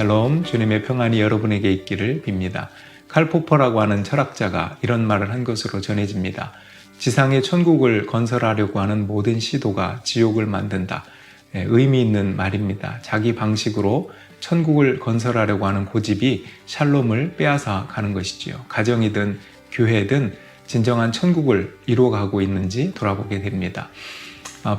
샬롬, 주님의 평안이 여러분에게 있기를 빕니다. 칼 포퍼라고 하는 철학자가 이런 말을 한 것으로 전해집니다. 지상에 천국을 건설하려고 하는 모든 시도가 지옥을 만든다. 의미 있는 말입니다. 자기 방식으로 천국을 건설하려고 하는 고집이 샬롬을 빼앗아 가는 것이지요. 가정이든 교회든 진정한 천국을 이루어가고 있는지 돌아보게 됩니다.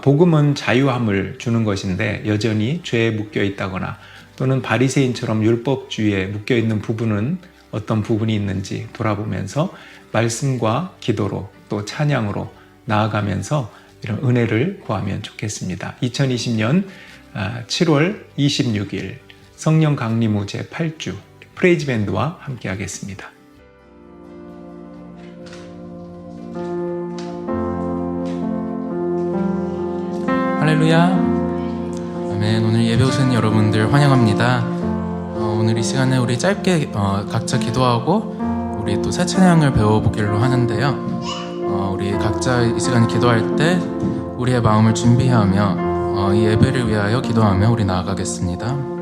복음은 자유함을 주는 것인데 여전히 죄에 묶여 있다거나 또는 바리새인처럼 율법주의에 묶여 있는 부분은 어떤 부분이 있는지 돌아보면서 말씀과 기도로 또 찬양으로 나아가면서 이런 은혜를 구하면 좋겠습니다. 2020년 7월 26일 성령 강림후 제8주 프레이즈 밴드와 함께 하겠습니다. 할렐루야. 아멘. 오늘 예배 오신 여러분들 환영합니다. 오늘 이 시간에 우리 짧게 각자 기도하고 우리 또 새 찬양을 배워보기로 하는데요. 우리 각자 이 시간에 기도할 때 우리의 마음을 준비하며 이 예배를 위하여 기도하며 우리 나아가겠습니다.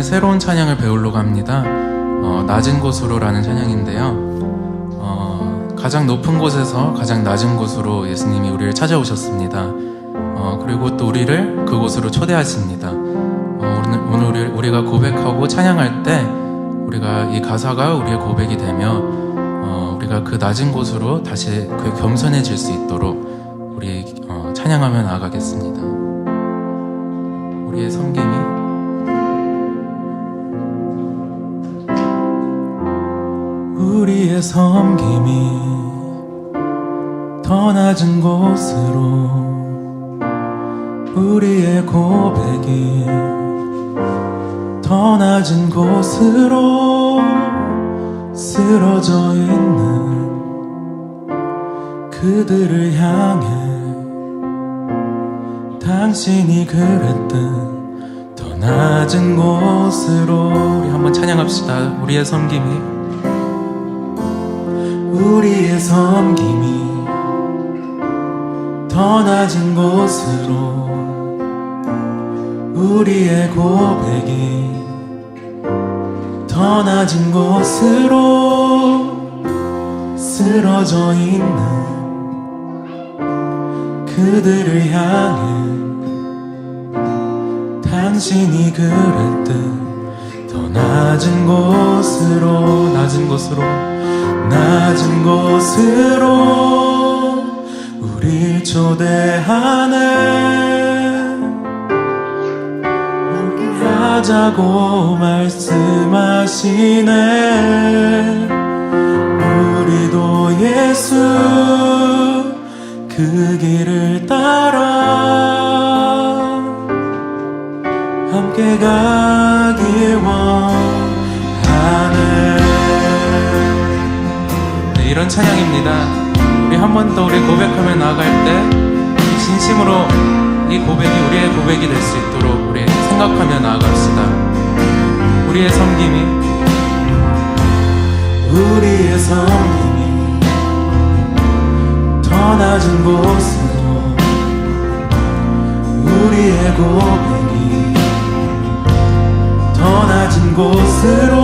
새로운 찬양을 배우려고 합니다. 낮은 곳으로라는 찬양인데요. 가장 높은 곳에서 가장 낮은 곳으로 예수님이 우리를 찾아오셨습니다. 그리고 또 우리를 그곳으로 초대하십니다. 오늘 우리가 고백하고 찬양할 때 우리가 이 가사가 우리의 고백이 되며 우리가 그 낮은 곳으로 다시 그 겸손해질 수 있도록 우리 찬양하며 나아가겠습니다. 우리의 섬김이 우리의 섬김이 더 낮은 곳으로 우리의 고백이 더 낮은 곳으로 쓰러져 있는 그들을 향해 당신이 그랬던 더 낮은 곳으로 우리 한번 찬양합시다. 우리의 섬김이 우리의 섬김이 더 낮은 곳으로 우리의 고백이 더 낮은 곳으로 쓰러져 있는 그들을 향해 당신이 그랬듯 더 낮은 곳으로 낮은 곳으로 우리 초대하네 함께하자고 말씀하시네 우리도 예수 그 길을 따라 함께 가길 원하네. 이런 찬양입니다. 우리 한 번 더 우리 고백하며 나아갈 때 진심으로 이 고백이 우리의 고백이 될 수 있도록 우리 생각하며 나아갑시다. 우리의 섬김이 더 낮은 곳으로 우리의 고백이 더 낮은 곳으로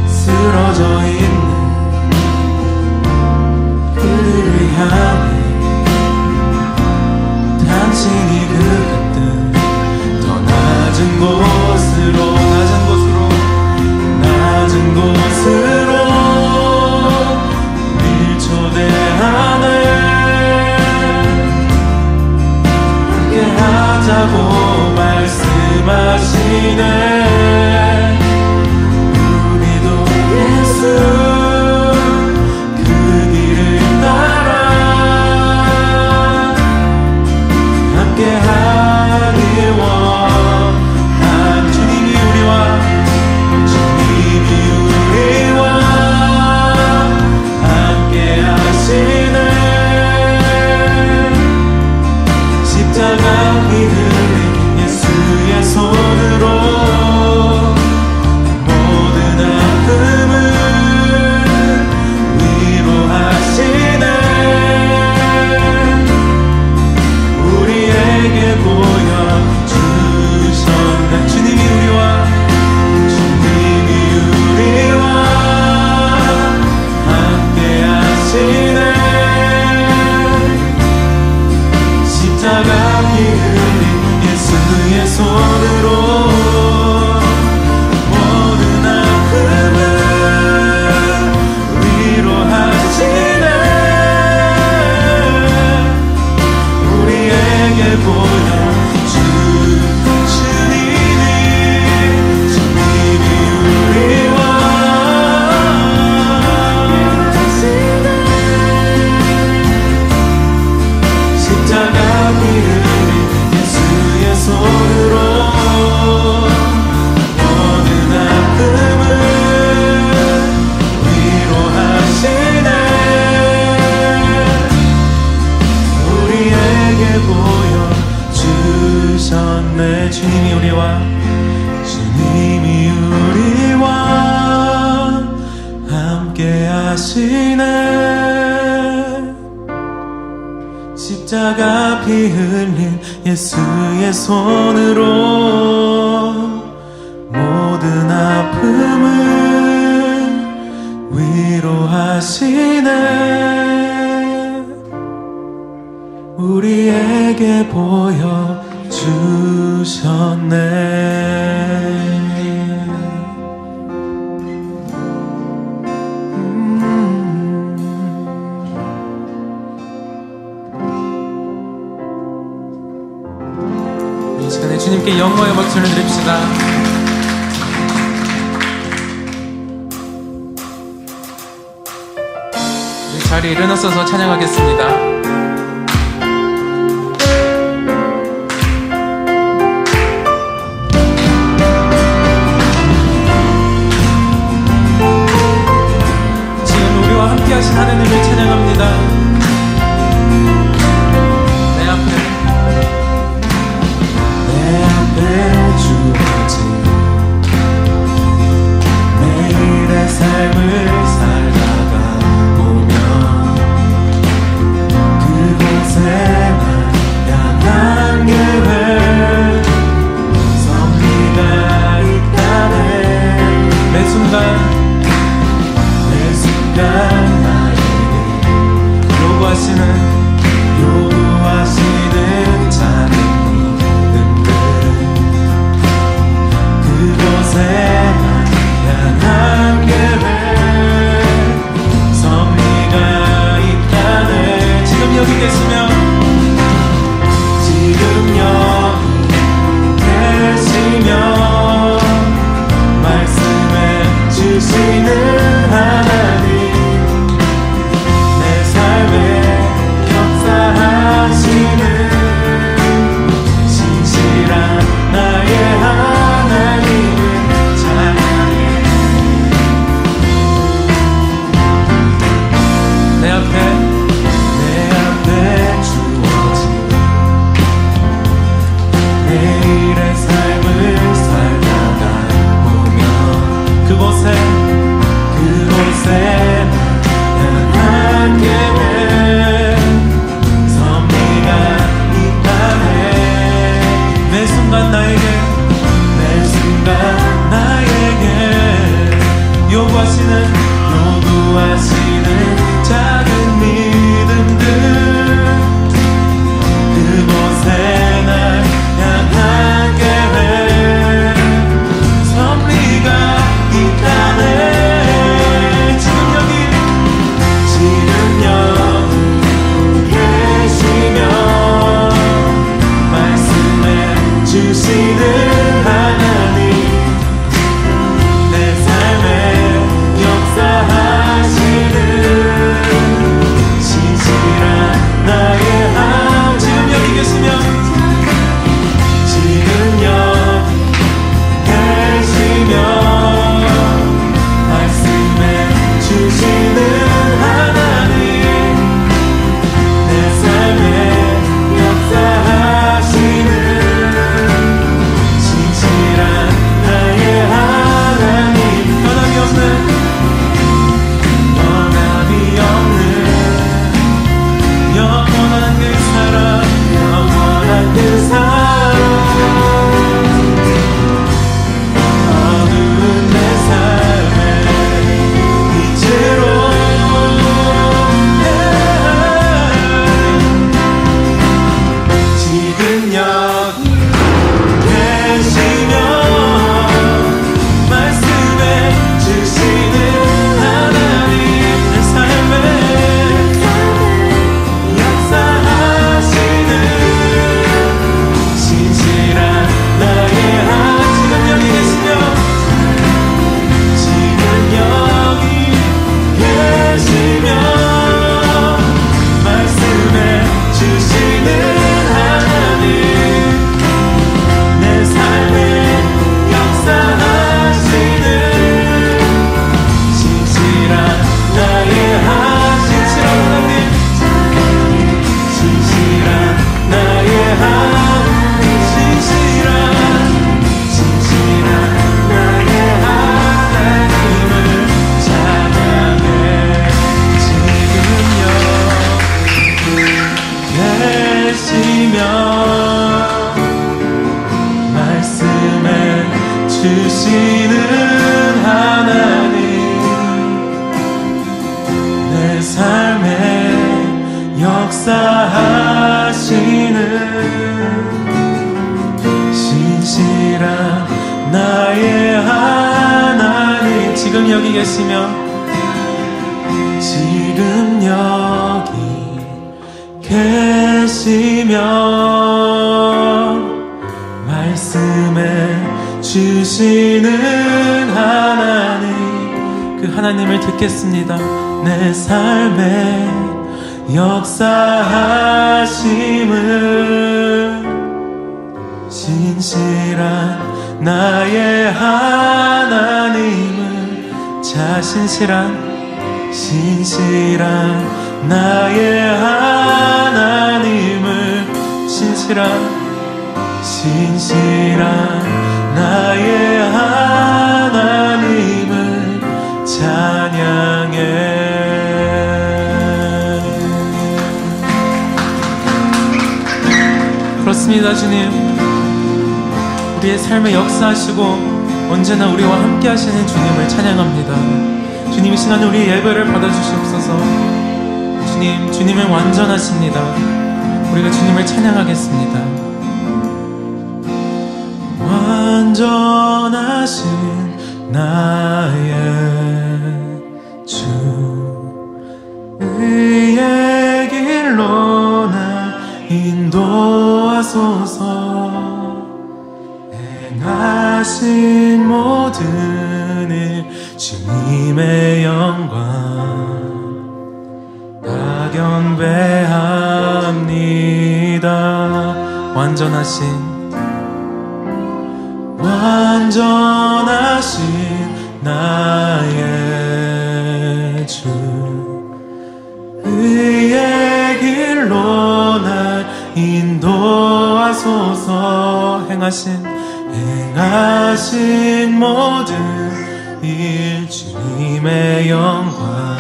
쓰러져 있는 그들을 향해 당신이 그랬듯 더 낮은 곳으로 낮은 하자고 말씀하시네. 우리도 예수 그 길을 따라 함께하길 원한 주님이 우리와 함께 하시네. 십자가 피 흘린 예수의 손으로 모든 아픔을 위로하시네. 우리에게 보여주셨네. 주님이 우리와 함께 하시네. 십자가 피 흘린 예수의 손으로 모든 아픔을 위로하시네. 우리에게 보여주시니 주님이 우리와 십자가 피 흘린 예수의 손으로 모든 아픔을 위로하시네. 우리에게 보여주셨네. 주님이 우리와 함께 하시네. 십자가 피 흘린 예수의 손으로 모든 아픔을 위로하시네. 우리에게 보여주셨네. 이 시간에 주님께 영광의 박수를 드립시다. 우리 자리에 일어나서서 찬양하겠습니다. 지금 우리와 함께 하신 하나님을 찬양합니다. 내 앞에 주어진 매일의 삶을 살다가 보면 여기 계시며 지금 여기 계시며 말씀해 주시는 하나님, 그 하나님을 듣겠습니다. 내 삶에 역사하심을 신실한 나의 하나님을 신실한 나의 하나님을 신실한 나의 하나님을 찬양해. 그렇습니다. 주님, 우리의 삶에 역사하시고 언제나 우리와 함께 하시는 주님을 찬양합니다. 주님, 이 시간에 우리의 예배를 받아주시옵소서. 주님은 완전하십니다. 우리가 주님을 찬양하겠습니다. 완전하신 나의 주, 의의 길로 나 인도하소서. 행하신 모든 일 주님의 영광 다 경배합니다. 완전하신 나의 주, 의의 길로 날 인도하소서. 행하신 모든 일 주님의 영광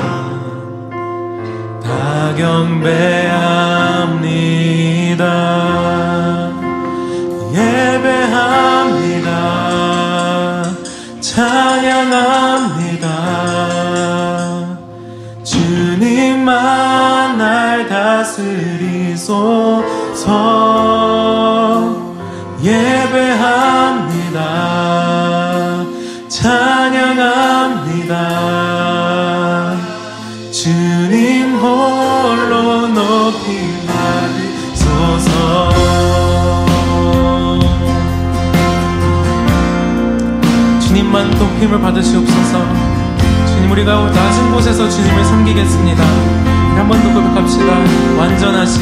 다 경배합니다. 예배합니다. 찬양합니다. 주님만 날 다스리소서. 예배합니다. 찬양합니다. 주님 홀로 높이 받으소서. 주님만 높임을 받으시옵소서. 주님, 우리가 낮은 곳에서 주님을 섬기겠습니다. 한 번 더 고백합시다. 완전하신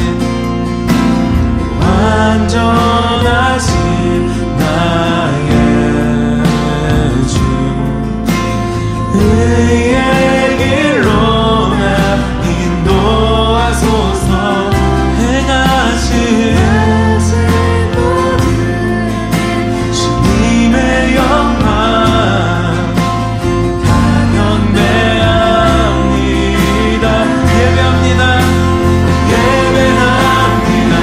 나의 주, 의의 길로 나 인도하소서. 행하신 주님의 영광 다 경배합니다. 예배합니다.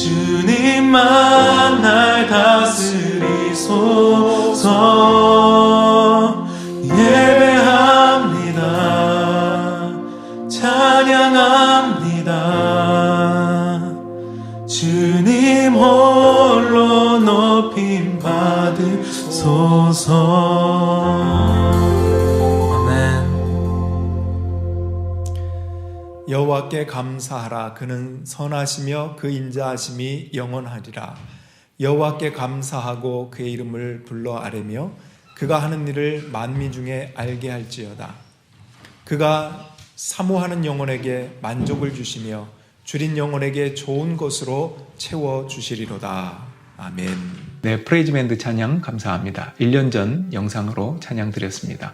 주님만 날 다스리소서. 예배합니다. 찬양합니다. 주님 홀로 높임 받으소서. 아멘. 여호와께 감사하라. 그는 선하시며 그 인자하심이 영원하리라. 여호와께 감사하고 그의 이름을 불러 아뢰며 그가 하는 일을 만미 중에 알게 할지어다. 그가 사모하는 영혼에게 만족을 주시며 줄인 영혼에게 좋은 것으로 채워 주시리로다. 아멘. 네, 프레이즈밴드 찬양 감사합니다. 1년 전 영상으로 찬양 드렸습니다.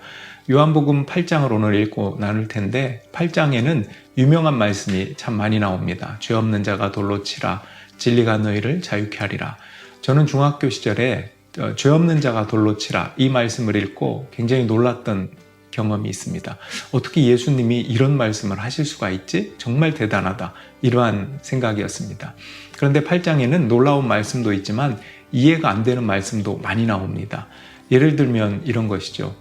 요한복음 8장을 오늘 읽고 나눌 텐데 8장에는 유명한 말씀이 참 많이 나옵니다. 죄 없는 자가 돌로 치라, 진리가 너희를 자유케 하리라. 저는 중학교 시절에 죄 없는 자가 돌로 치라 이 말씀을 읽고 굉장히 놀랐던 경험이 있습니다. 어떻게 예수님이 이런 말씀을 하실 수가 있지? 정말 대단하다. 이러한 생각이었습니다. 그런데 8장에는 놀라운 말씀도 있지만 이해가 안 되는 말씀도 많이 나옵니다. 예를 들면 이런 것이죠.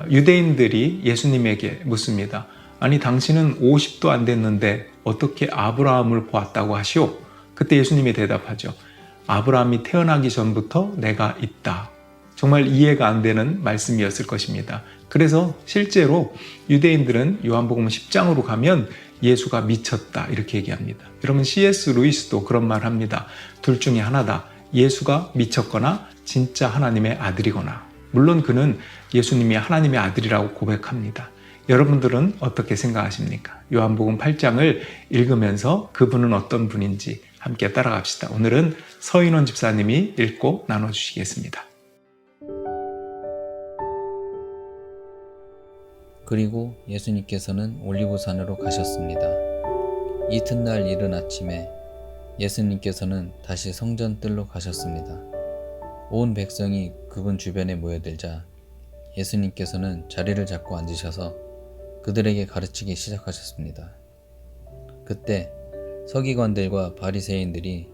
유대인들이 예수님에게 묻습니다. 아니 당신은 50도 안 됐는데 어떻게 아브라함을 보았다고 하시오? 그때 예수님이 대답하죠. 아브라함이 태어나기 전부터 내가 있다. 정말 이해가 안 되는 말씀이었을 것입니다. 그래서 실제로 유대인들은 요한복음 10장으로 가면 예수가 미쳤다 이렇게 얘기합니다. 여러분 C.S. 루이스도 그런 말 합니다. 둘 중에 하나다. 예수가 미쳤거나 진짜 하나님의 아들이거나. 물론 그는 예수님이 하나님의 아들이라고 고백합니다. 여러분들은 어떻게 생각하십니까? 요한복음 8장을 읽으면서 그분은 어떤 분인지 함께 따라갑시다. 오늘은 서인원 집사님이 읽고 나눠주시겠습니다. 그리고 예수님께서는 올리브산으로 가셨습니다. 이튿날 이른 아침에 예수님께서는 다시 성전 뜰로 가셨습니다. 온 백성이 그분 주변에 모여들자 예수님께서는 자리를 잡고 앉으셔서 그들에게 가르치기 시작하셨습니다. 그때 서기관들과 바리새인들이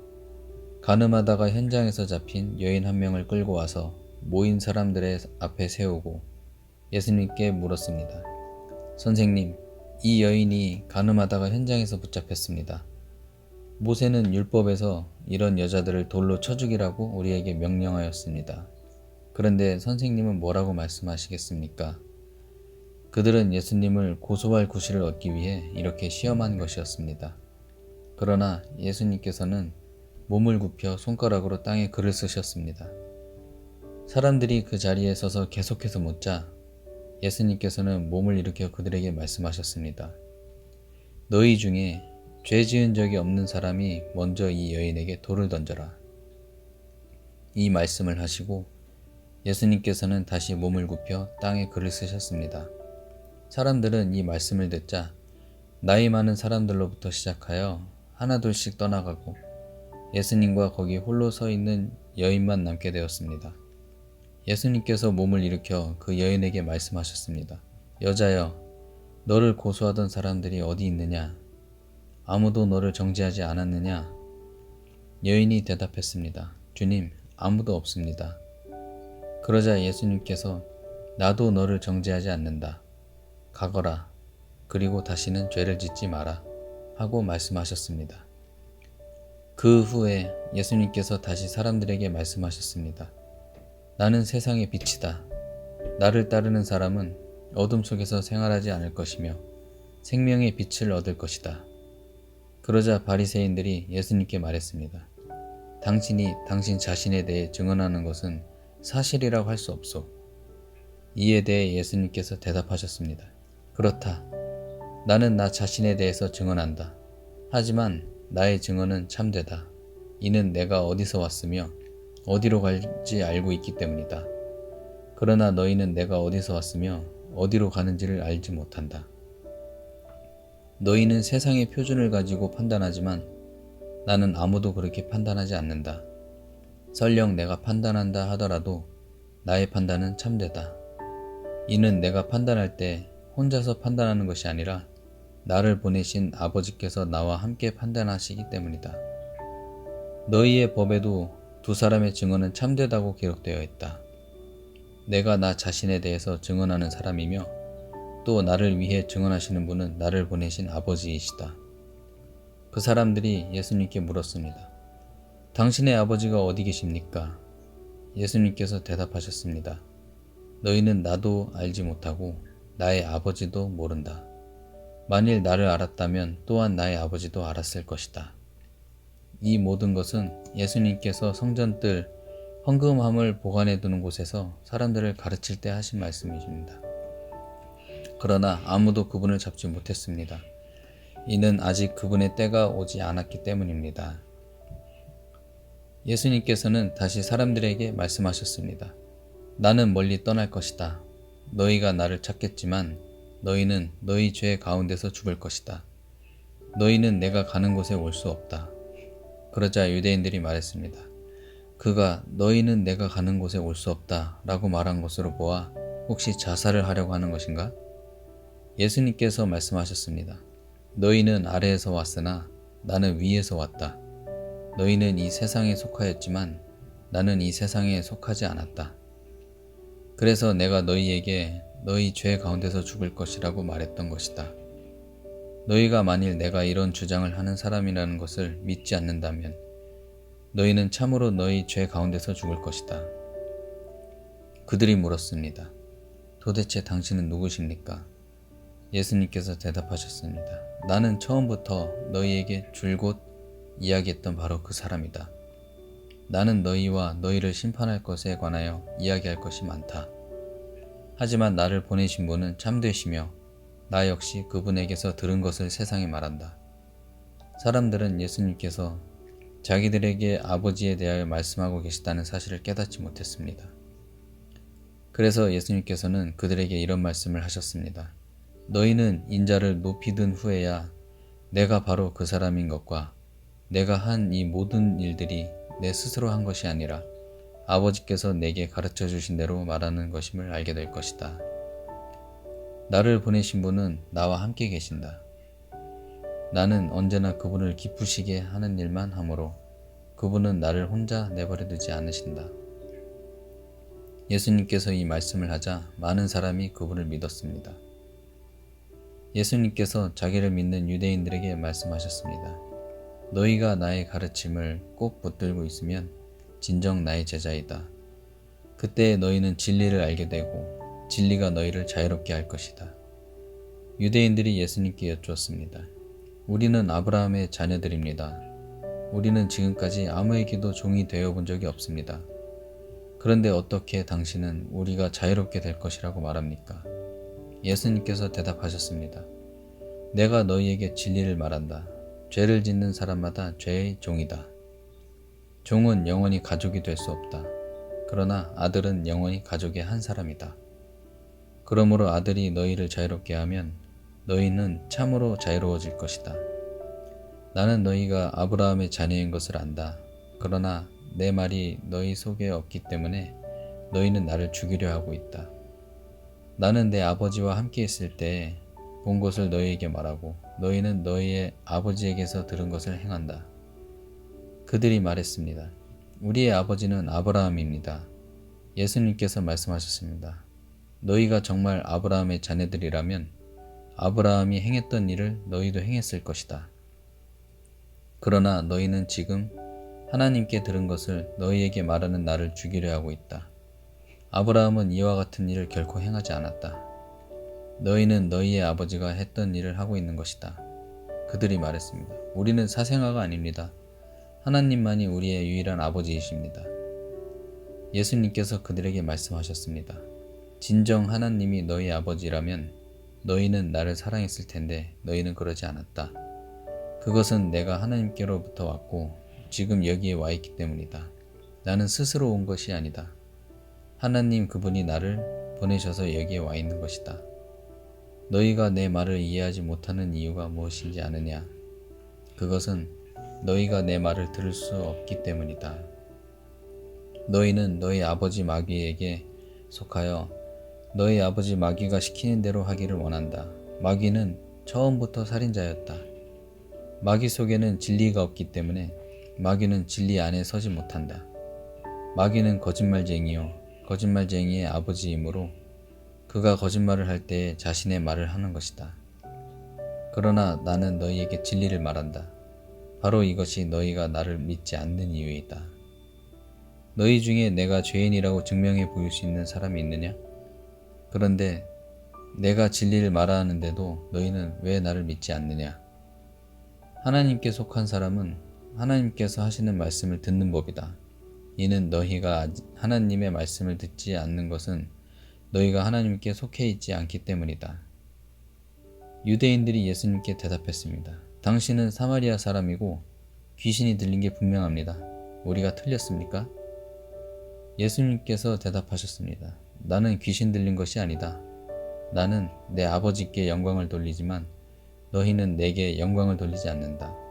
간음하다가 현장에서 잡힌 여인 한 명을 끌고 와서 모인 사람들의 앞에 세우고 예수님께 물었습니다. 선생님, 이 여인이 간음하다가 현장에서 붙잡혔습니다. 모세는 율법에서 이런 여자들을 돌로 쳐 죽이라고 우리에게 명령하였습니다. 그런데 선생님은 뭐라고 말씀하시겠습니까? 그들은 예수님을 고소할 구실을 얻기 위해 이렇게 시험한 것이었습니다. 그러나 예수님께서는 몸을 굽혀 손가락으로 땅에 글을 쓰셨습니다. 사람들이 그 자리에 서서 계속해서 묻자 예수님께서는 몸을 일으켜 그들에게 말씀하셨습니다. 너희 중에 죄 지은 적이 없는 사람이 먼저 이 여인에게 돌을 던져라. 이 말씀을 하시고 예수님께서는 다시 몸을 굽혀 땅에 글을 쓰셨습니다. 사람들은 이 말씀을 듣자 나이 많은 사람들로부터 시작하여 하나둘씩 떠나가고 예수님과 거기 홀로 서 있는 여인만 남게 되었습니다. 예수님께서 몸을 일으켜 그 여인에게 말씀하셨습니다. 여자여, 너를 고소하던 사람들이 어디 있느냐? 아무도 너를 정죄하지 않았느냐? 여인이 대답했습니다. 주님, 아무도 없습니다. 그러자 예수님께서 나도 너를 정죄하지 않는다. 가거라. 그리고 다시는 죄를 짓지 마라. 하고 말씀하셨습니다. 그 후에 예수님께서 다시 사람들에게 말씀하셨습니다. 나는 세상의 빛이다. 나를 따르는 사람은 어둠 속에서 생활하지 않을 것이며 생명의 빛을 얻을 것이다. 그러자 바리새인들이 예수님께 말했습니다. 당신이 당신 자신에 대해 증언하는 것은 사실이라고 할 수 없소. 이에 대해 예수님께서 대답하셨습니다. 그렇다. 나는 나 자신에 대해서 증언한다. 하지만 나의 증언은 참되다. 이는 내가 어디서 왔으며 어디로 갈지 알고 있기 때문이다. 그러나 너희는 내가 어디서 왔으며 어디로 가는지를 알지 못한다. 너희는 세상의 표준을 가지고 판단하지만 나는 아무도 그렇게 판단하지 않는다. 설령 내가 판단한다 하더라도 나의 판단은 참되다. 이는 내가 판단할 때 혼자서 판단하는 것이 아니라 나를 보내신 아버지께서 나와 함께 판단하시기 때문이다. 너희의 법에도 두 사람의 증언은 참되다고 기록되어 있다. 내가 나 자신에 대해서 증언하는 사람이며 또 나를 위해 증언하시는 분은 나를 보내신 아버지이시다. 그 사람들이 예수님께 물었습니다. 당신의 아버지가 어디 계십니까? 예수님께서 대답하셨습니다. 너희는 나도 알지 못하고 나의 아버지도 모른다. 만일 나를 알았다면 또한 나의 아버지도 알았을 것이다. 이 모든 것은 예수님께서 성전뜰 헌금함을 보관해 두는 곳에서 사람들을 가르칠 때 하신 말씀이십니다. 그러나 아무도 그분을 잡지 못했습니다. 이는 아직 그분의 때가 오지 않았기 때문입니다. 예수님께서는 다시 사람들에게 말씀하셨습니다. 나는 멀리 떠날 것이다. 너희가 나를 찾겠지만 너희는 너희 죄 가운데서 죽을 것이다. 너희는 내가 가는 곳에 올 수 없다. 그러자 유대인들이 말했습니다. 그가 너희는 내가 가는 곳에 올 수 없다 라고 말한 것으로 보아 혹시 자살을 하려고 하는 것인가? 예수님께서 말씀하셨습니다. 너희는 아래에서 왔으나 나는 위에서 왔다. 너희는 이 세상에 속하였지만 나는 이 세상에 속하지 않았다. 그래서 내가 너희에게 너희 죄 가운데서 죽을 것이라고 말했던 것이다. 너희가 만일 내가 이런 주장을 하는 사람이라는 것을 믿지 않는다면 너희는 참으로 너희 죄 가운데서 죽을 것이다. 그들이 물었습니다. 도대체 당신은 누구십니까? 예수님께서 대답하셨습니다. 나는 처음부터 너희에게 줄곧 이야기했던 바로 그 사람이다. 나는 너희와 너희를 심판할 것에 관하여 이야기할 것이 많다. 하지만 나를 보내신 분은 참되시며 나 역시 그분에게서 들은 것을 세상에 말한다. 사람들은 예수님께서 자기들에게 아버지에 대하여 말씀하고 계시다는 사실을 깨닫지 못했습니다. 그래서 예수님께서는 그들에게 이런 말씀을 하셨습니다. 너희는 인자를 높이 든 후에야 내가 바로 그 사람인 것과 내가 한 이 모든 일들이 내 스스로 한 것이 아니라 아버지께서 내게 가르쳐 주신 대로 말하는 것임을 알게 될 것이다. 나를 보내신 분은 나와 함께 계신다. 나는 언제나 그분을 기쁘시게 하는 일만 하므로 그분은 나를 혼자 내버려 두지 않으신다. 예수님께서 이 말씀을 하자 많은 사람이 그분을 믿었습니다. 예수님께서 자기를 믿는 유대인들에게 말씀하셨습니다. 너희가 나의 가르침을 꼭 붙들고 있으면 진정 나의 제자이다. 그때 너희는 진리를 알게 되고 진리가 너희를 자유롭게 할 것이다. 유대인들이 예수님께 여쭈었습니다. 우리는 아브라함의 자녀들입니다. 우리는 지금까지 아무에게도 종이 되어 본 적이 없습니다. 그런데 어떻게 당신은 우리가 자유롭게 될 것이라고 말합니까? 예수님께서 대답하셨습니다. 내가 너희에게 진리를 말한다. 죄를 짓는 사람마다 죄의 종이다. 종은 영원히 가족이 될 수 없다. 그러나 아들은 영원히 가족의 한 사람이다. 그러므로 아들이 너희를 자유롭게 하면 너희는 참으로 자유로워질 것이다. 나는 너희가 아브라함의 자녀인 것을 안다. 그러나 내 말이 너희 속에 없기 때문에 너희는 나를 죽이려 하고 있다. 나는 내 아버지와 함께 있을 때 본 것을 너희에게 말하고 너희는 너희의 아버지에게서 들은 것을 행한다. 그들이 말했습니다. 우리의 아버지는 아브라함입니다. 예수님께서 말씀하셨습니다. 너희가 정말 아브라함의 자녀들이라면 아브라함이 행했던 일을 너희도 행했을 것이다. 그러나 너희는 지금 하나님께 들은 것을 너희에게 말하는 나를 죽이려 하고 있다. 아브라함은 이와 같은 일을 결코 행하지 않았다. 너희는 너희의 아버지가 했던 일을 하고 있는 것이다. 그들이 말했습니다. 우리는 사생아가 아닙니다. 하나님만이 우리의 유일한 아버지이십니다. 예수님께서 그들에게 말씀하셨습니다. 진정 하나님이 너희 아버지라면 너희는 나를 사랑했을 텐데 너희는 그러지 않았다. 그것은 내가 하나님께로부터 왔고 지금 여기에 와 있기 때문이다. 나는 스스로 온 것이 아니다. 하나님 그분이 나를 보내셔서 여기에 와 있는 것이다. 너희가 내 말을 이해하지 못하는 이유가 무엇인지 아느냐? 그것은 너희가 내 말을 들을 수 없기 때문이다. 너희는 너희 아버지 마귀에게 속하여 너희 아버지 마귀가 시키는 대로 하기를 원한다. 마귀는 처음부터 살인자였다. 마귀 속에는 진리가 없기 때문에 마귀는 진리 안에 서지 못한다. 마귀는 거짓말쟁이요 거짓말쟁이의 아버지이므로 그가 거짓말을 할 때에 자신의 말을 하는 것이다. 그러나 나는 너희에게 진리를 말한다. 바로 이것이 너희가 나를 믿지 않는 이유이다. 너희 중에 내가 죄인이라고 증명해 보일 수 있는 사람이 있느냐? 그런데 내가 진리를 말하는데도 너희는 왜 나를 믿지 않느냐? 하나님께 속한 사람은 하나님께서 하시는 말씀을 듣는 법이다. 이는 너희가 하나님의 말씀을 듣지 않는 것은 너희가 하나님께 속해 있지 않기 때문이다. 유대인들이 예수님께 대답했습니다. 당신은 사마리아 사람이고 귀신이 들린 게 분명합니다. 우리가 틀렸습니까? 예수님께서 대답하셨습니다. 나는 귀신 들린 것이 아니다. 나는 내 아버지께 영광을 돌리지만 너희는 내게 영광을 돌리지 않는다.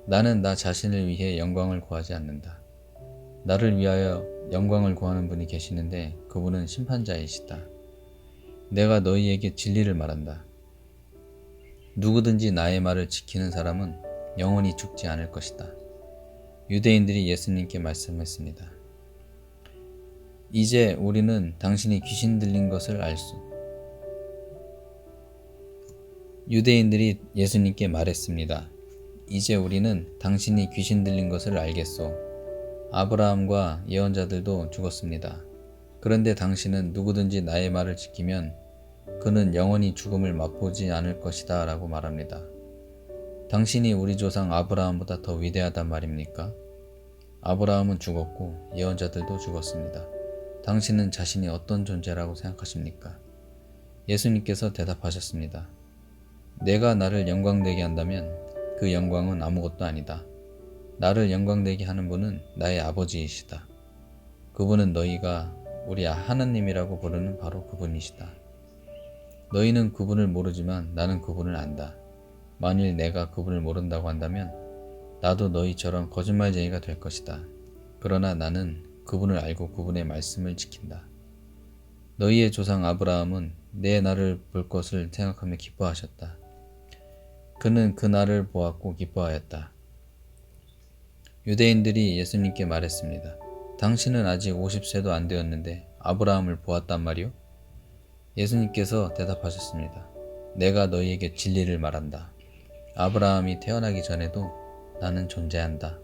나는 나 자신을 위해 영광을 구하지 않는다. 나를 위하여 영광을 구하는 분이 계시는데 그분은 심판자이시다. 내가 너희에게 진리를 말한다. 누구든지 나의 말을 지키는 사람은 영원히 죽지 않을 것이다. 유대인들이 예수님께 말씀했습니다. 이제 우리는 당신이 귀신 들린 것을 유대인들이 예수님께 말했습니다. 이제 우리는 당신이 귀신 들린 것을 알겠소. 아브라함과 예언자들도 죽었습니다. 그런데 당신은 누구든지 나의 말을 지키면 그는 영원히 죽음을 맛보지 않을 것이다 라고 말합니다. 당신이 우리 조상 아브라함보다 더 위대하단 말입니까? 아브라함은 죽었고 예언자들도 죽었습니다. 당신은 자신이 어떤 존재라고 생각하십니까? 예수님께서 대답하셨습니다. 내가 나를 영광되게 한다면 그 영광은 아무것도 아니다. 나를 영광되게 하는 분은 나의 아버지이시다. 그분은 너희가 우리 하나님이라고 부르는 바로 그분이시다. 너희는 그분을 모르지만 나는 그분을 안다. 만일 내가 그분을 모른다고 한다면 나도 너희처럼 거짓말쟁이가 될 것이다. 그러나 나는 그분을 알고 그분의 말씀을 지킨다. 너희의 조상 아브라함은 내 날을 볼 것을 생각하며 기뻐하셨다. 그는 그 날을 보았고 기뻐하였다. 유대인들이 예수님께 말했습니다. 당신은 아직 50세도 안 되었는데 아브라함을 보았단 말이오? 예수님께서 대답하셨습니다. 내가 너희에게 진리를 말한다. 아브라함이 태어나기 전에도 나는 존재한다.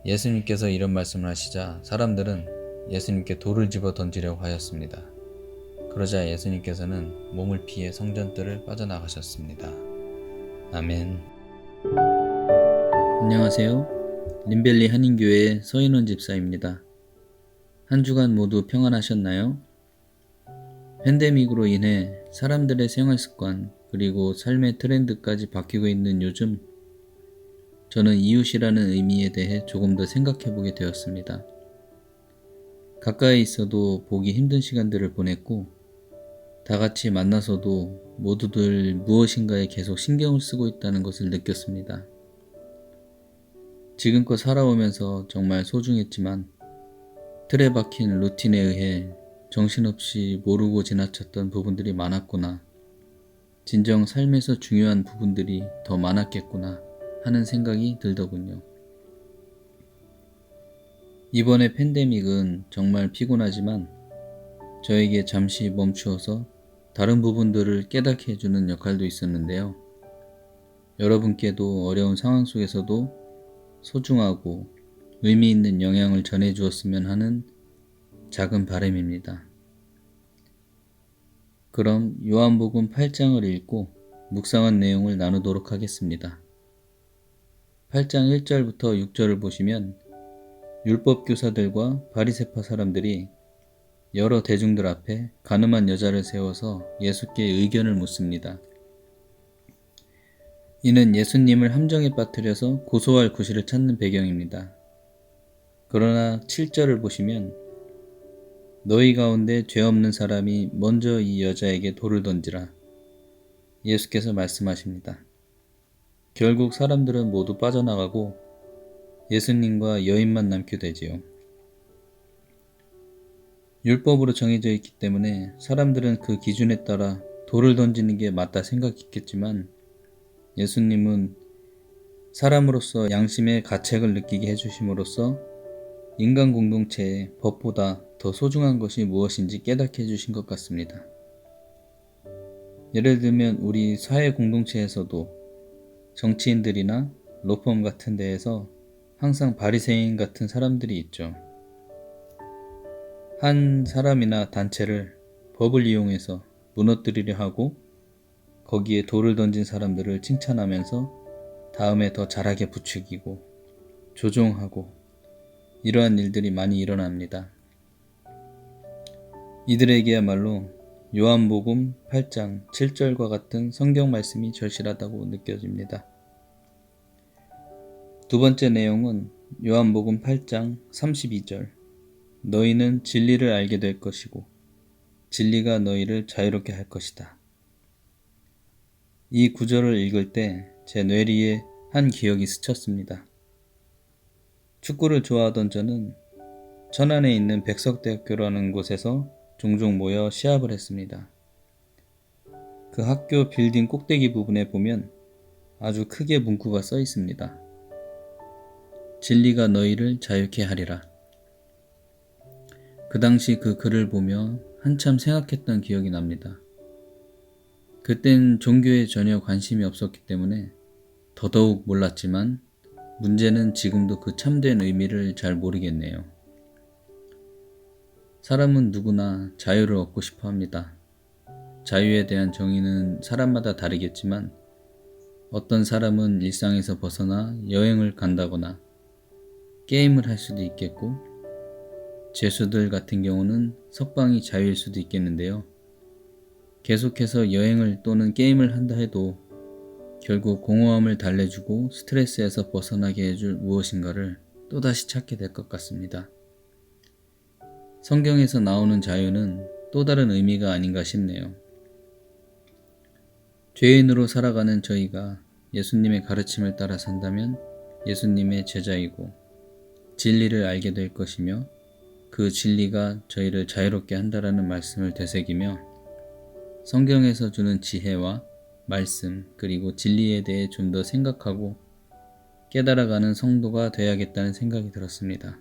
예수님께서 이런 말씀을 하시자 사람들은 예수님께 돌을 집어 던지려고 하였습니다. 그러자 예수님께서는 몸을 피해 성전뜰을 빠져나가셨습니다. 아멘. 안녕하세요. 림벨리 한인교회의 서인원 집사입니다. 한 주간 모두 평안하셨나요? 팬데믹으로 인해 사람들의 생활습관 그리고 삶의 트렌드까지 바뀌고 있는 요즘 저는 이웃이라는 의미에 대해 조금 더 생각해보게 되었습니다. 가까이 있어도 보기 힘든 시간들을 보냈고 다 같이 만나서도 모두들 무엇인가에 계속 신경을 쓰고 있다는 것을 느꼈습니다. 지금껏 살아오면서 정말 소중했지만 틀에 박힌 루틴에 의해 정신없이 모르고 지나쳤던 부분들이 많았구나. 진정 삶에서 중요한 부분들이 더 많았겠구나 하는 생각이 들더군요. 이번의 팬데믹은 정말 피곤하지만 저에게 잠시 멈추어서 다른 부분들을 깨닫게 해주는 역할도 있었는데요. 여러분께도 어려운 상황 속에서도 소중하고 의미 있는 영향을 전해주었으면 하는 작은 바람입니다. 그럼 요한복음 8장을 읽고 묵상한 내용을 나누도록 하겠습니다. 8장 1절부터 6절을 보시면 율법교사들과 바리새파 사람들이 여러 대중들 앞에 가늠한 여자를 세워서 예수께 의견을 묻습니다. 이는 예수님을 함정에 빠뜨려서 고소할 구실을 찾는 배경입니다. 그러나 7절을 보시면 너희 가운데 죄 없는 사람이 먼저 이 여자에게 돌을 던지라. 예수께서 말씀하십니다. 결국 사람들은 모두 빠져나가고 예수님과 여인만 남게 되지요. 율법으로 정해져 있기 때문에 사람들은 그 기준에 따라 돌을 던지는 게 맞다 생각했겠지만 예수님은 사람으로서 양심의 가책을 느끼게 해주심으로써 인간 공동체에 법보다 더 소중한 것이 무엇인지 깨닫게 해주신 것 같습니다. 예를 들면 우리 사회 공동체에서도 정치인들이나 로펌 같은 데에서 항상 바리새인 같은 사람들이 있죠. 한 사람이나 단체를 법을 이용해서 무너뜨리려 하고 거기에 돌을 던진 사람들을 칭찬하면서 다음에 더 잘하게 부추기고 조종하고 이러한 일들이 많이 일어납니다. 이들에게야말로 요한복음 8장 7절과 같은 성경 말씀이 절실하다고 느껴집니다. 두 번째 내용은 요한복음 8장 32절 너희는 진리를 알게 될 것이고 진리가 너희를 자유롭게 할 것이다. 이 구절을 읽을 때 제 뇌리에 한 기억이 스쳤습니다. 축구를 좋아하던 저는 천안에 있는 백석대학교라는 곳에서 종종 모여 시합을 했습니다. 그 학교 빌딩 꼭대기 부분에 보면 아주 크게 문구가 써 있습니다. 진리가 너희를 자유케 하리라. 그 당시 그 글을 보며 한참 생각했던 기억이 납니다. 그땐 종교에 전혀 관심이 없었기 때문에 더더욱 몰랐지만 문제는 지금도 그 참된 의미를 잘 모르겠네요. 사람은 누구나 자유를 얻고 싶어 합니다. 자유에 대한 정의는 사람마다 다르겠지만 어떤 사람은 일상에서 벗어나 여행을 간다거나 게임을 할 수도 있겠고 죄수들 같은 경우는 석방이 자유일 수도 있겠는데요. 계속해서 여행을 또는 게임을 한다 해도 결국 공허함을 달래주고 스트레스에서 벗어나게 해줄 무엇인가를 또다시 찾게 될 것 같습니다. 성경에서 나오는 자유는 또 다른 의미가 아닌가 싶네요. 죄인으로 살아가는 저희가 예수님의 가르침을 따라 산다면 예수님의 제자이고 진리를 알게 될 것이며 그 진리가 저희를 자유롭게 한다라는 말씀을 되새기며 성경에서 주는 지혜와 말씀 그리고 진리에 대해 좀 더 생각하고 깨달아가는 성도가 되어야겠다는 생각이 들었습니다.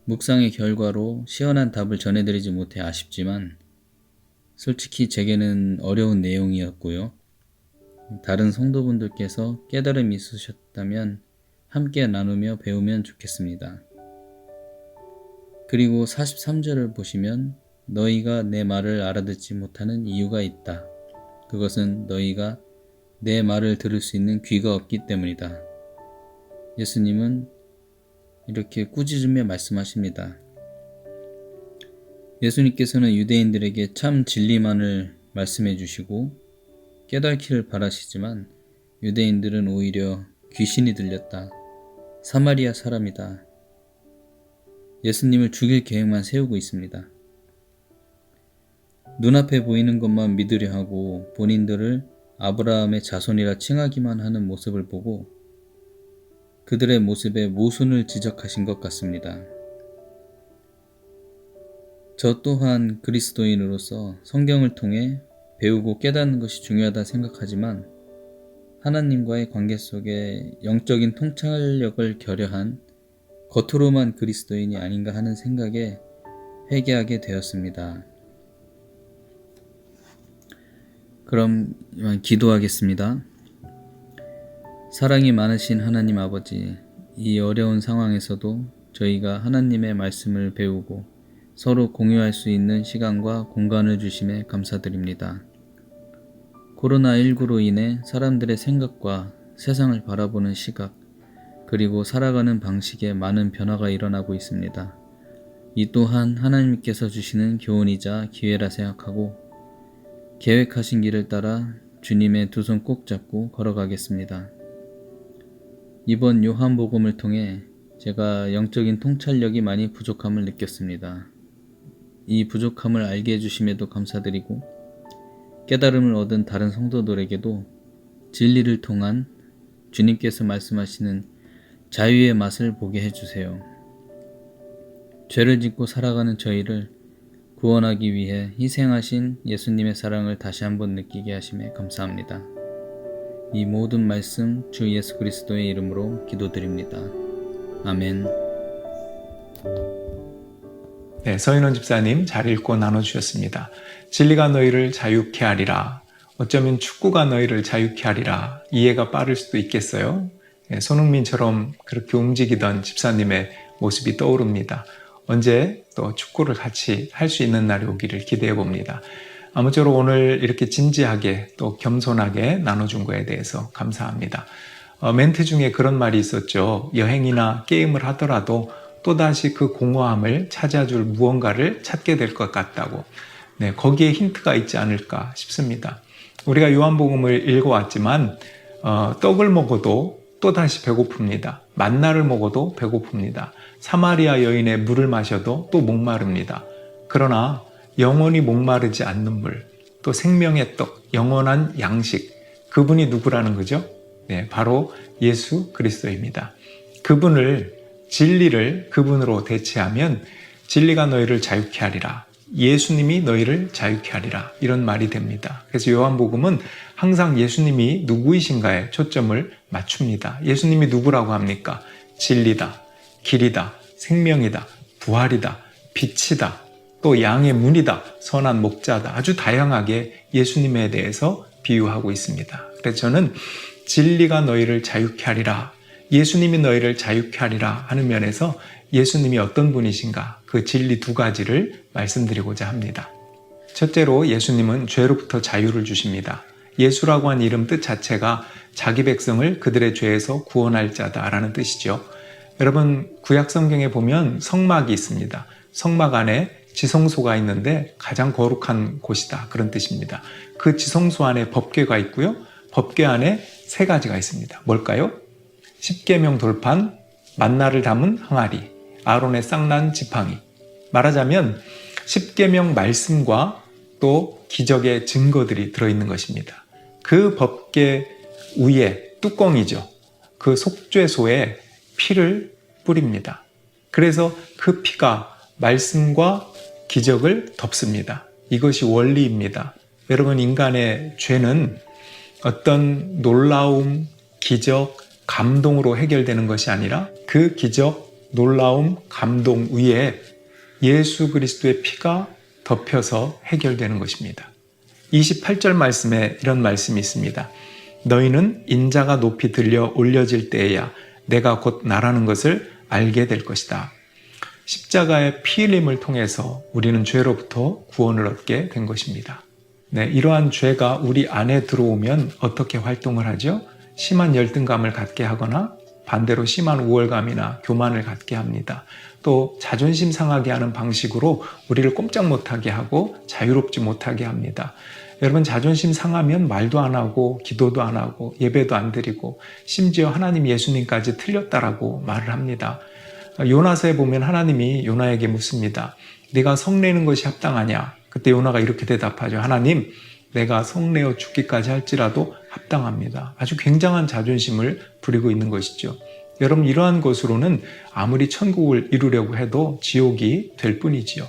묵상의 결과로 시원한 답을 전해드리지 못해 아쉽지만 솔직히 제게는 어려운 내용이었고요. 다른 성도분들께서 깨달음이 있으셨다면 함께 나누며 배우면 좋겠습니다. 그리고 43절을 보시면 너희가 내 말을 알아듣지 못하는 이유가 있다. 그것은 너희가 내 말을 들을 수 있는 귀가 없기 때문이다. 예수님은 이렇게 꾸짖으며 말씀하십니다. 예수님께서는 유대인들에게 참 진리만을 말씀해 주시고 깨닫기를 바라시지만 유대인들은 오히려 귀신이 들렸다. 사마리아 사람이다. 예수님을 죽일 계획만 세우고 있습니다. 눈앞에 보이는 것만 믿으려 하고 본인들을 아브라함의 자손이라 칭하기만 하는 모습을 보고 그들의 모습에 모순을 지적하신 것 같습니다. 저 또한 그리스도인으로서 성경을 통해 배우고 깨닫는 것이 중요하다 생각하지만 하나님과의 관계 속에 영적인 통찰력을 결여한 겉으로만 그리스도인이 아닌가 하는 생각에 회개하게 되었습니다. 그럼 기도하겠습니다. 사랑이 많으신 하나님 아버지, 이 어려운 상황에서도 저희가 하나님의 말씀을 배우고 서로 공유할 수 있는 시간과 공간을 주심에 감사드립니다. 코로나19로 인해 사람들의 생각과 세상을 바라보는 시각, 그리고 살아가는 방식에 많은 변화가 일어나고 있습니다. 이 또한 하나님께서 주시는 교훈이자 기회라 생각하고 계획하신 길을 따라 주님의 두 손 꼭 잡고 걸어가겠습니다. 이번 요한복음을 통해 제가 영적인 통찰력이 많이 부족함을 느꼈습니다. 이 부족함을 알게 해주심에도 감사드리고 깨달음을 얻은 다른 성도들에게도 진리를 통한 주님께서 말씀하시는 자유의 맛을 보게 해주세요. 죄를 짓고 살아가는 저희를 구원하기 위해 희생하신 예수님의 사랑을 다시 한번 느끼게 하심에 감사합니다. 이 모든 말씀 주 예수 그리스도의 이름으로 기도드립니다. 아멘. 네, 서인원 집사님 잘 읽고 나눠주셨습니다. 진리가 너희를 자유케 하리라. 어쩌면 축구가 너희를 자유케 하리라. 이해가 빠를 수도 있겠어요. 네, 손흥민처럼 그렇게 움직이던 집사님의 모습이 떠오릅니다. 언제 또 축구를 같이 할 수 있는 날이 오기를 기대해 봅니다. 아무쪼록 오늘 이렇게 진지하게 또 겸손하게 나눠준 거에 대해서 감사합니다. 멘트 중에 그런 말이 있었죠. 여행이나 게임을 하더라도 또다시 그 공허함을 찾아줄 무언가를 찾게 될 것 같다고. 네, 거기에 힌트가 있지 않을까 싶습니다. 우리가 요한복음을 읽어왔지만 떡을 먹어도 또다시 배고픕니다. 만나를 먹어도 배고픕니다. 사마리아 여인의 물을 마셔도 또 목마릅니다. 그러나 영원히 목마르지 않는 물, 또 생명의 떡, 영원한 양식, 그분이 누구라는 거죠? 네, 바로 예수 그리스도입니다. 그분을, 진리를 그분으로 대체하면 진리가 너희를 자유케 하리라. 예수님이 너희를 자유케 하리라. 이런 말이 됩니다. 그래서 요한복음은 항상 예수님이 누구이신가에 초점을 맞춥니다. 예수님이 누구라고 합니까? 진리다, 길이다, 생명이다, 부활이다, 빛이다, 또 양의 문이다, 선한 목자다. 아주 다양하게 예수님에 대해서 비유하고 있습니다. 그래서 저는 진리가 너희를 자유케 하리라, 예수님이 너희를 자유케 하리라 하는 면에서 예수님이 어떤 분이신가, 그 진리 두 가지를 말씀드리고자 합니다. 첫째로 예수님은 죄로부터 자유를 주십니다. 예수라고 한 이름 뜻 자체가 자기 백성을 그들의 죄에서 구원할 자다라는 뜻이죠. 여러분, 구약 성경에 보면 성막이 있습니다. 성막 안에 지성소가 있는데 가장 거룩한 곳이다, 그런 뜻입니다. 그 지성소 안에 법궤가 있고요. 법궤 안에 세 가지가 있습니다. 뭘까요? 십계명 돌판, 만나를 담은 항아리, 아론의 쌍난 지팡이. 말하자면 십계명 말씀과 또 기적의 증거들이 들어있는 것입니다. 그 법궤 위에 뚜껑이죠. 그 속죄소에 피를 뿌립니다. 그래서 그 피가 말씀과 기적을 덮습니다. 이것이 원리입니다. 여러분, 인간의 죄는 어떤 놀라움, 기적, 감동으로 해결되는 것이 아니라 그 기적, 놀라움, 감동 위에 예수 그리스도의 피가 덮여서 해결되는 것입니다. 28절 말씀에 이런 말씀이 있습니다. 너희는 인자가 높이 들려 올려질 때에야 내가 곧 나라는 것을 알게 될 것이다. 십자가의 피 흘림을 통해서 우리는 죄로부터 구원을 얻게 된 것입니다. 네, 이러한 죄가 우리 안에 들어오면 어떻게 활동을 하죠? 심한 열등감을 갖게 하거나 반대로 심한 우월감이나 교만을 갖게 합니다. 또 자존심 상하게 하는 방식으로 우리를 꼼짝 못하게 하고 자유롭지 못하게 합니다. 여러분, 자존심 상하면 말도 안 하고 기도도 안 하고 예배도 안 드리고 심지어 하나님 예수님까지 틀렸다라고 말을 합니다. 요나서에 보면 하나님이 요나에게 묻습니다. 네가 성내는 것이 합당하냐? 그때 요나가 이렇게 대답하죠. 하나님, 내가 성내어 죽기까지 할지라도 합당합니다. 아주 굉장한 자존심을 부리고 있는 것이죠. 여러분, 이러한 것으로는 아무리 천국을 이루려고 해도 지옥이 될 뿐이지요.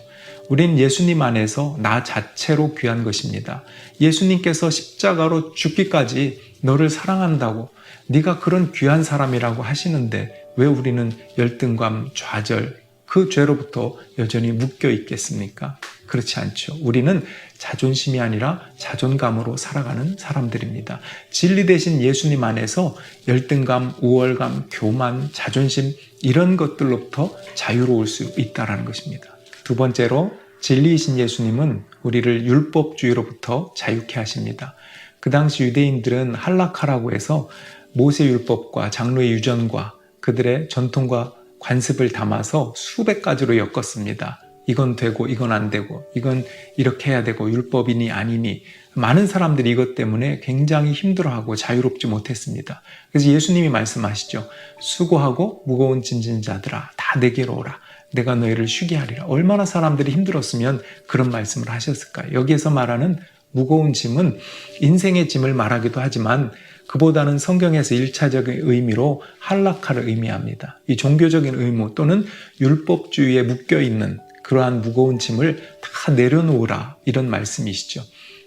우린 예수님 안에서 나 자체로 귀한 것입니다. 예수님께서 십자가로 죽기까지 너를 사랑한다고, 네가 그런 귀한 사람이라고 하시는데 왜 우리는 열등감, 좌절, 그 죄로부터 여전히 묶여 있겠습니까? 그렇지 않죠. 우리는 자존심이 아니라 자존감으로 살아가는 사람들입니다. 진리 대신 예수님 안에서 열등감, 우월감, 교만, 자존심, 이런 것들로부터 자유로울 수 있다는 것입니다. 두 번째로, 진리이신 예수님은 우리를 율법주의로부터 자유케 하십니다. 그 당시 유대인들은 할라카라고 해서 모세율법과 장로의 유전과 그들의 전통과 관습을 담아서 수백 가지로 엮었습니다. 이건 되고 이건 안 되고, 이건 이렇게 해야 되고, 율법이니 아니니. 많은 사람들이 이것 때문에 굉장히 힘들어하고 자유롭지 못했습니다. 그래서 예수님이 말씀하시죠. 수고하고 무거운 짐진 자들아, 다 내게로 오라. 내가 너희를 쉬게 하리라. 얼마나 사람들이 힘들었으면 그런 말씀을 하셨을까요? 여기에서 말하는 무거운 짐은 인생의 짐을 말하기도 하지만 그보다는 성경에서 1차적인 의미로 할라카를 의미합니다. 이 종교적인 의무 또는 율법주의에 묶여있는 그러한 무거운 짐을 다 내려놓으라, 이런 말씀이시죠.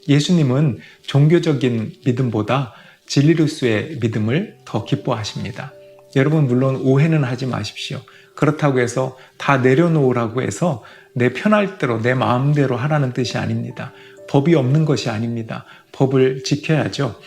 예수님은 종교적인 믿음보다 진리로서의 믿음을 더 기뻐하십니다. 여러분, 물론 오해는 하지 마십시오. 그렇다고 해서 다 내려놓으라고 해서 내 편할 대로 내 마음대로 하라는 뜻이 아닙니다. 법이 없는 것이 아닙니다. 법을 지켜야죠.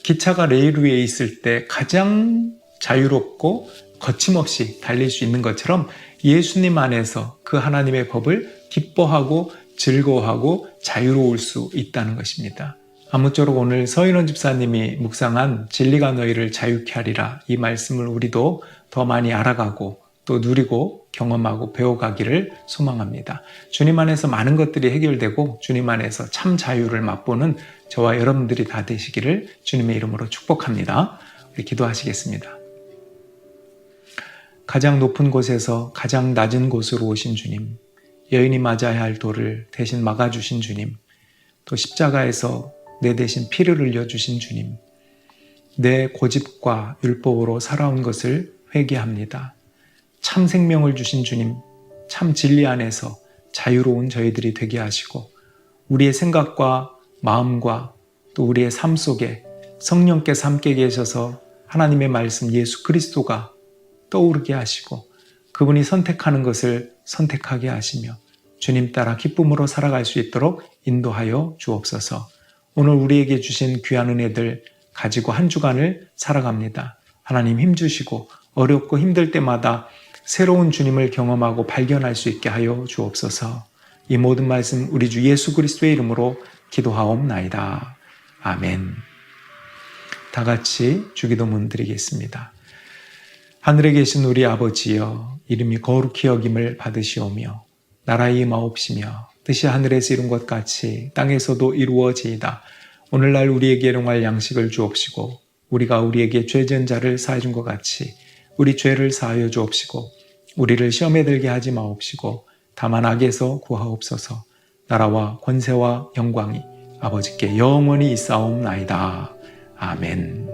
기차가 레일 위에 있을 때 가장 자유롭고 거침없이 달릴 수 있는 것처럼 예수님 안에서 그 하나님의 법을 기뻐하고 즐거워하고 자유로울 수 있다는 것입니다. 아무쪼록 오늘 서인원 집사님이 묵상한 진리가 너희를 자유케 하리라, 이 말씀을 우리도 더 많이 알아가고 또 누리고 경험하고 배워가기를 소망합니다. 주님 안에서 많은 것들이 해결되고 주님 안에서 참 자유를 맛보는 저와 여러분들이 다 되시기를 주님의 이름으로 축복합니다. 우리 기도하시겠습니다. 가장 높은 곳에서 가장 낮은 곳으로 오신 주님, 여인이 맞아야 할 돌을 대신 막아주신 주님, 또 십자가에서 내 대신 피를 흘려주신 주님, 내 고집과 율법으로 살아온 것을 회개합니다. 참 생명을 주신 주님, 참 진리 안에서 자유로운 저희들이 되게 하시고 우리의 생각과 마음과 또 우리의 삶 속에 성령께서 함께 계셔서 하나님의 말씀 예수 그리스도가 떠오르게 하시고 그분이 선택하는 것을 선택하게 하시며 주님 따라 기쁨으로 살아갈 수 있도록 인도하여 주옵소서. 오늘 우리에게 주신 귀한 은혜들 가지고 한 주간을 살아갑니다. 하나님 힘주시고 어렵고 힘들 때마다 새로운 주님을 경험하고 발견할 수 있게 하여 주옵소서. 이 모든 말씀 우리 주 예수 그리스도의 이름으로 기도하옵나이다. 아멘. 다 같이 주기도문 드리겠습니다. 하늘에 계신 우리 아버지여, 이름이 거룩히 여김을 받으시오며 나라의 임하옵시며 뜻이 하늘에서 이룬 것 같이 땅에서도 이루어지이다. 오늘날 우리에게 일용할 양식을 주옵시고 우리가 우리에게 죄 지은 자를 사해 준 것 같이 우리 죄를 사하여 주옵시고 우리를 시험에 들게 하지 마옵시고 다만 악에서 구하옵소서. 나라와 권세와 영광이 아버지께 영원히 있사옵나이다. 아멘.